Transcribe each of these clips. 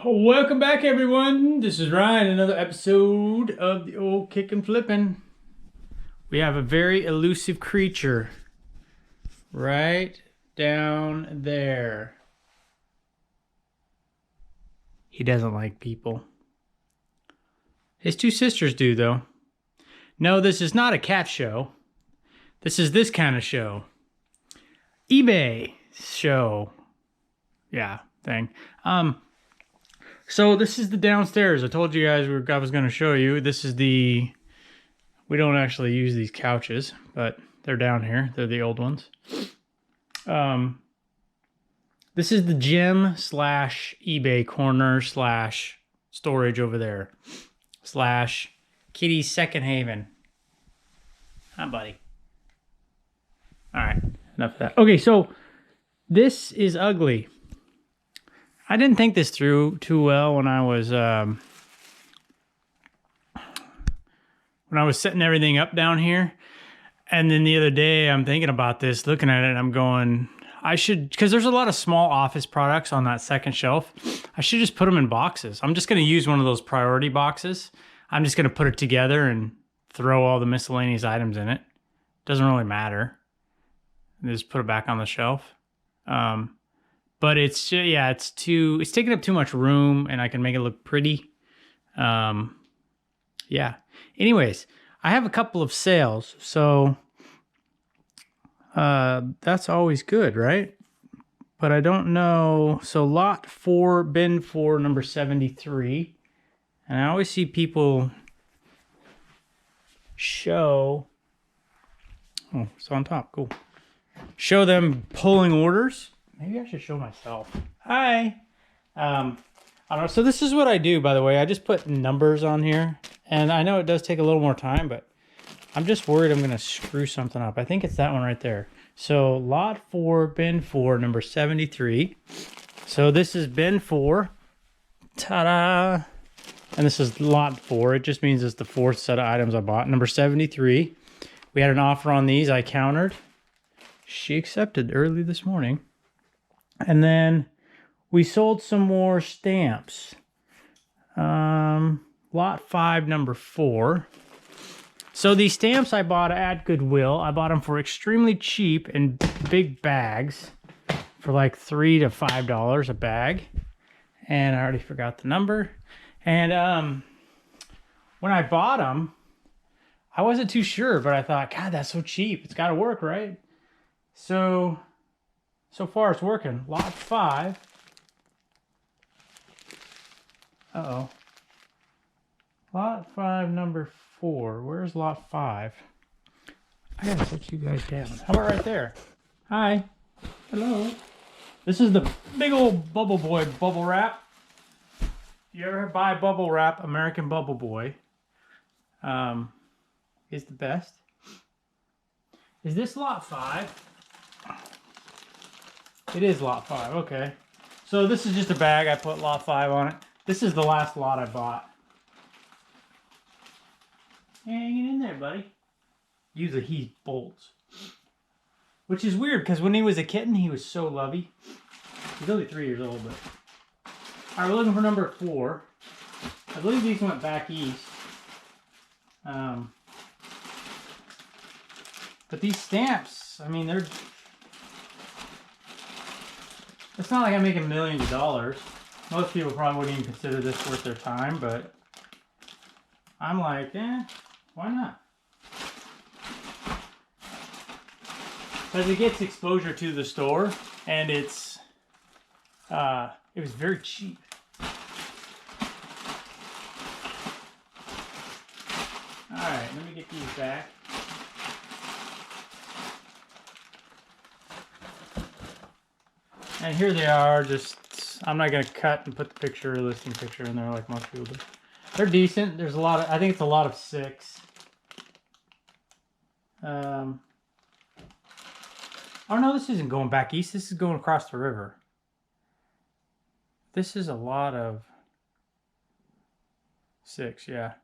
Welcome back, everyone. This is Ryan, another episode of the old Kick and Flippin'. We have a very elusive creature right down there. He doesn't like people. His two sisters do, though. No, this is not a cat show. This is this kind of show. eBay show. Yeah, thing. So this is the downstairs. I told you guys I was going to show you. This is the... We don't actually use these couches, but they're down here. They're the old ones. This is the gym slash eBay corner slash storage over there. Slash Kitty's second haven. Hi, buddy. All right, enough of that. Okay, so this is ugly. I didn't think this through too well when I was setting everything up down here. And then the other day I'm thinking about this, looking at it, and I'm going, I should, because there's a lot of small office products on that second shelf. I should just put them in boxes. I'm just going to use one of those priority boxes. I'm just going to put it together and throw all the miscellaneous items in it. Doesn't really matter. Just put it back on the shelf. But it's taking up too much room, and I can make it look pretty. Yeah. Anyways, I have a couple of sales, so that's always good, right? But I don't know. So lot 4, bin 4, number 73. And I always see people show... Oh, it's on top. Cool. Show them pulling orders. Maybe I should show myself. Hi. I don't know. So this is what I do, by the way. I just put numbers on here. And I know it does take a little more time, but I'm just worried I'm going to screw something up. I think it's that one right there. So lot 4, bin 4, number 73. So this is bin 4. Ta-da. And this is lot 4. It just means it's the fourth set of items I bought. Number 73. We had an offer on these. I countered. She accepted early this morning. And then we sold some more stamps. Lot 5, number 4. So these stamps I bought at Goodwill. I bought them for extremely cheap in big bags for like $3 to $5 a bag. And I already forgot the number. And when I bought them, I wasn't too sure, but I thought, God, that's so cheap. It's got to work, right? So far it's working. Lot 5. Uh-oh. Lot 5, number 4. Where's lot 5? I gotta put you guys down. How about right there? Hi. Hello. This is the big old Bubble Boy bubble wrap. If you ever buy bubble wrap, American Bubble Boy is the best. Is this lot 5? It is lot 5, okay. So this is just a bag, I put lot 5 on it. This is the last lot I bought. Hanging in there, buddy. Usually he bolts. Which is weird, because when he was a kitten, he was so lovey. He's only 3 years old, but... Alright, we're looking for number 4. I believe these went back east. But these stamps, I mean, they're... It's not like I'm making millions of dollars. Most people probably wouldn't even consider this worth their time, but I'm like, why not? Because it gets exposure to the store, and it was very cheap. Alright, let me get these back. And here they are, just, I'm not going to cut and put the listing picture in there like most people do. They're decent. There's a lot of, I think it's a lot of 6. Oh no, this isn't going back east. This is going across the river. This is a lot of 6, yeah.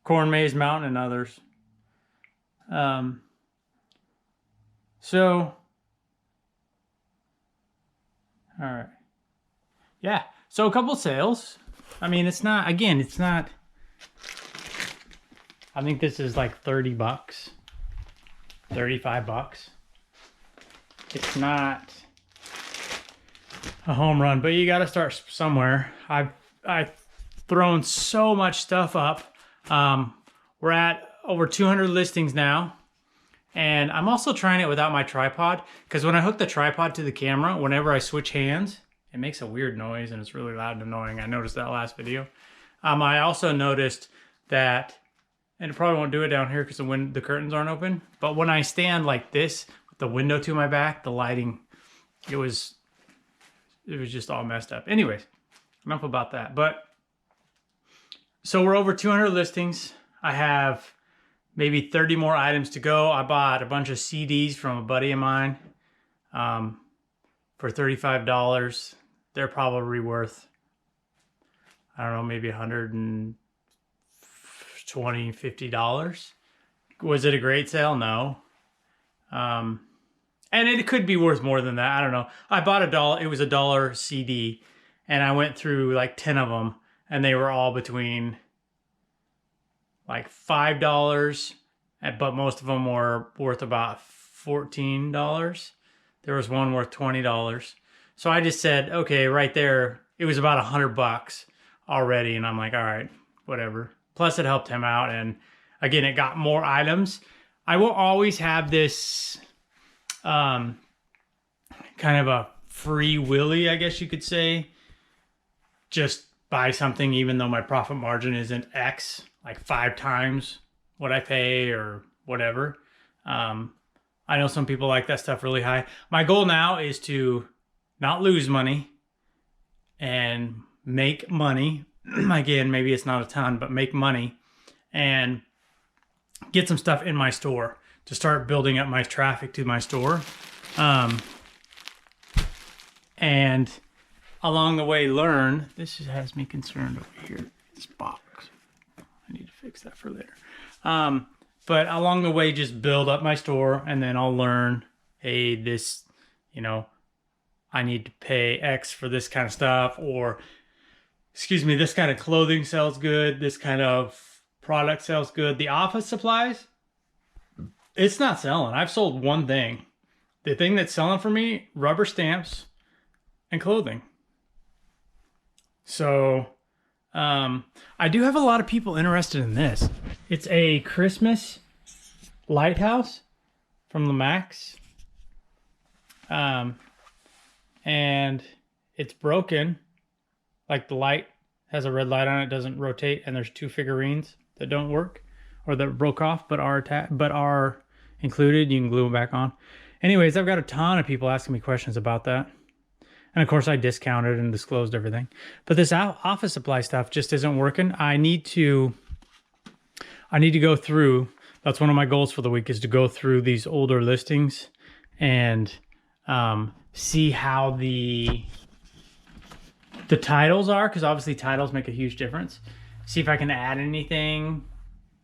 Corn Maze Mountain and others. So, all right. yeah, so a couple sales. I mean, it's not, again, it's not, I think this is like 30 bucks, 35 bucks. It's not a home run, but you got to start somewhere. I've thrown so much stuff up. We're at over 200 listings now. And I'm also trying it without my tripod, because when I hook the tripod to the camera, whenever I switch hands, it makes a weird noise and it's really loud and annoying. I noticed that last video. I also noticed that, and it probably won't do it down here because the curtains aren't open, but when I stand like this with the window to my back, the lighting, it was just all messed up. Anyways, enough about that. But so we're over 200 listings. I have maybe 30 more items to go. I bought a bunch of CDs from a buddy of mine for $35. They're probably worth, I don't know, maybe $120, $50. Was it a great sale? No. And it could be worth more than that. I don't know. I bought $1. It was $1 CD, and I went through like 10 of them, and they were all between like $5, but most of them were worth about $14. There was one worth $20. So I just said, okay, right there, it was about $100 already. And I'm like, all right, whatever. Plus it helped him out. And again, it got more items. I will always have this kind of a free willy, I guess you could say. Just buy something even though my profit margin isn't X, like 5 times what I pay or whatever. I know some people like that stuff really high. My goal now is to not lose money and make money. Again, maybe it's not a ton, but make money and get some stuff in my store to start building up my traffic to my store. And along the way, learn. This has me concerned over here. This box. I need to fix that for later. But along the way, just build up my store, and then I'll learn, hey, this, you know, I need to pay X for this kind of stuff, or, excuse me, this kind of clothing sells good, this kind of product sells good. The office supplies, it's not selling. I've sold one thing. The thing that's selling for me, rubber stamps and clothing. So I do have a lot of people interested in this. It's a Christmas lighthouse from Lemax. And it's broken. Like the light has a red light on it, doesn't rotate, and there's 2 figurines that don't work or that broke off but are included. You can glue them back on. Anyways, I've got a ton of people asking me questions about that. And of course I discounted and disclosed everything. But this office supply stuff just isn't working. I need to go through, that's one of my goals for the week, is to go through these older listings and see how the titles are, because obviously titles make a huge difference. See if I can add anything,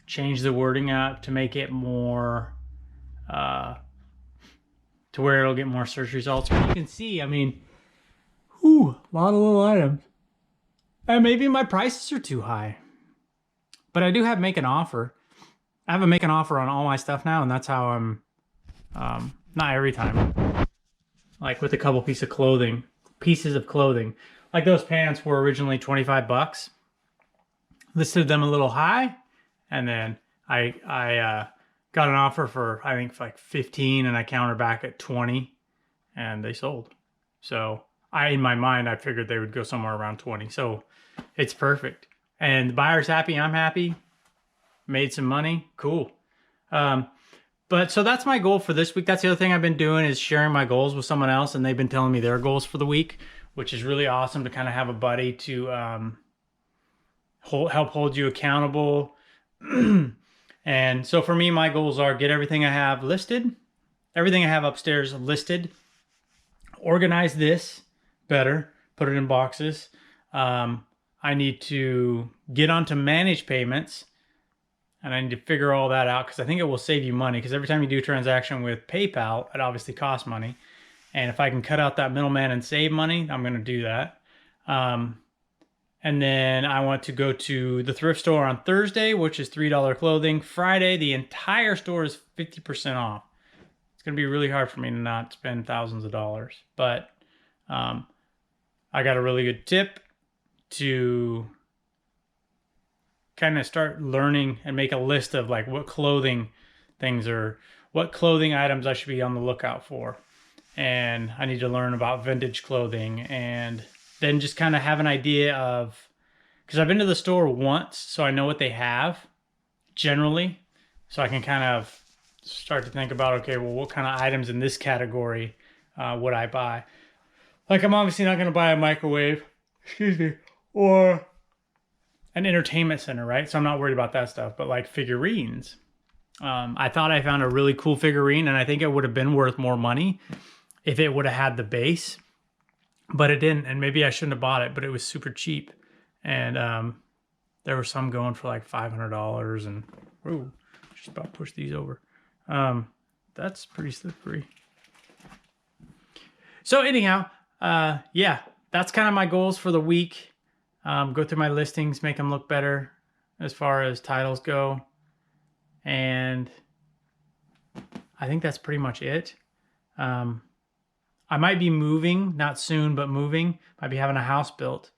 change the wording up to make it more, to where it'll get more search results. But you can see, I mean, a lot of little items. And maybe my prices are too high. But I do have make an offer. I have a make an offer on all my stuff now, and that's how I'm, not every time. Like with a couple pieces of clothing. Like those pants were originally 25 bucks. Listed them a little high, and then I got an offer for, I think, like 15, and I countered back at 20, and they sold. So in my mind, I figured they would go somewhere around 20. So it's perfect. And the buyer's happy, I'm happy. Made some money, cool. But so that's my goal for this week. That's the other thing I've been doing, is sharing my goals with someone else, and they've been telling me their goals for the week, which is really awesome to kind of have a buddy to help hold you accountable. And so for me, my goals are get everything I have listed, everything I have upstairs listed, organize this better, put it in boxes. I need to get onto manage payments, and I need to figure all that out, because I think it will save you money, because every time you do a transaction with PayPal, it obviously costs money. And if I can cut out that middleman and save money, I'm going to do that. And then I want to go to the thrift store on Thursday, which is $3 clothing. Friday, the entire store is 50% off. It's going to be really hard for me to not spend thousands of dollars. But I got a really good tip to kind of start learning and make a list of like what clothing things are, what clothing items I should be on the lookout for. And I need to learn about vintage clothing and then just kind of have an idea of, because I've been to the store once, so I know what they have generally. So I can kind of start to think about, okay, well, what kind of items in this category would I buy? Like, I'm obviously not going to buy a microwave, excuse me, or an entertainment center, right? So I'm not worried about that stuff, but like figurines. I thought I found a really cool figurine, and I think it would have been worth more money if it would have had the base. But it didn't, and maybe I shouldn't have bought it, but it was super cheap. And there were some going for like $500, and ooh, just about pushed these over. That's pretty slippery. So anyhow, yeah, that's kind of my goals for the week. Go through my listings, make them look better as far as titles go. And I think that's pretty much it. I might be moving, not soon, but moving. Might be having a house built.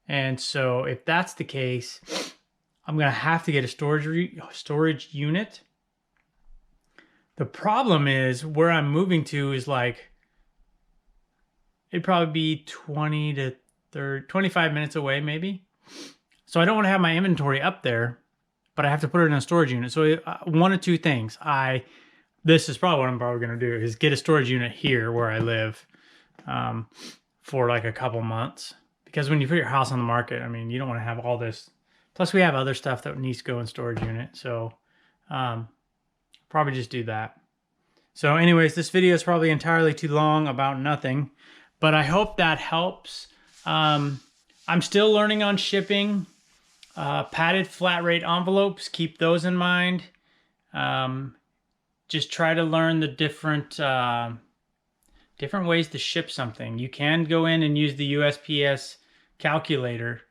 And so if that's the case, I'm going to have to get a storage unit. The problem is where I'm moving to is like, it'd probably be 20 to 30, 25 minutes away maybe. So I don't want to have my inventory up there, but I have to put it in a storage unit. So one of two things. This is probably what I'm probably going to do is get a storage unit here where I live for like a couple months. Because when you put your house on the market, I mean, you don't want to have all this. Plus, we have other stuff that needs to go in storage unit. So probably just do that. So anyways, this video is probably entirely too long about nothing. But I hope that helps. I'm still learning on shipping. Padded flat rate envelopes, keep those in mind. Just try to learn the different ways to ship something. You can go in and use the USPS calculator.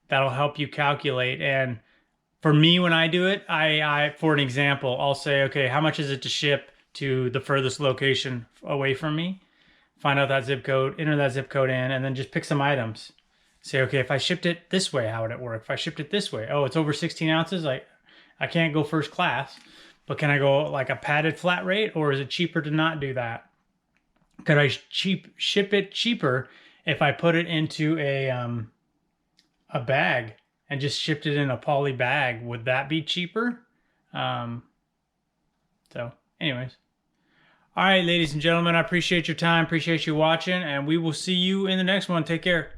That'll help you calculate. And for me, when I do it, I for an example, I'll say, okay, how much is it to ship to the furthest location away from me? Find out that zip code, enter that zip code in, and then just pick some items. Say, okay, if I shipped it this way, how would it work? If I shipped it this way, oh, it's over 16 ounces. I can't go first class. But can I go like a padded flat rate, or is it cheaper to not do that? Could I ship it cheaper if I put it into a bag and just shipped it in a poly bag? Would that be cheaper? So anyways. All right, ladies and gentlemen, I appreciate your time. Appreciate you watching, and we will see you in the next one. Take care.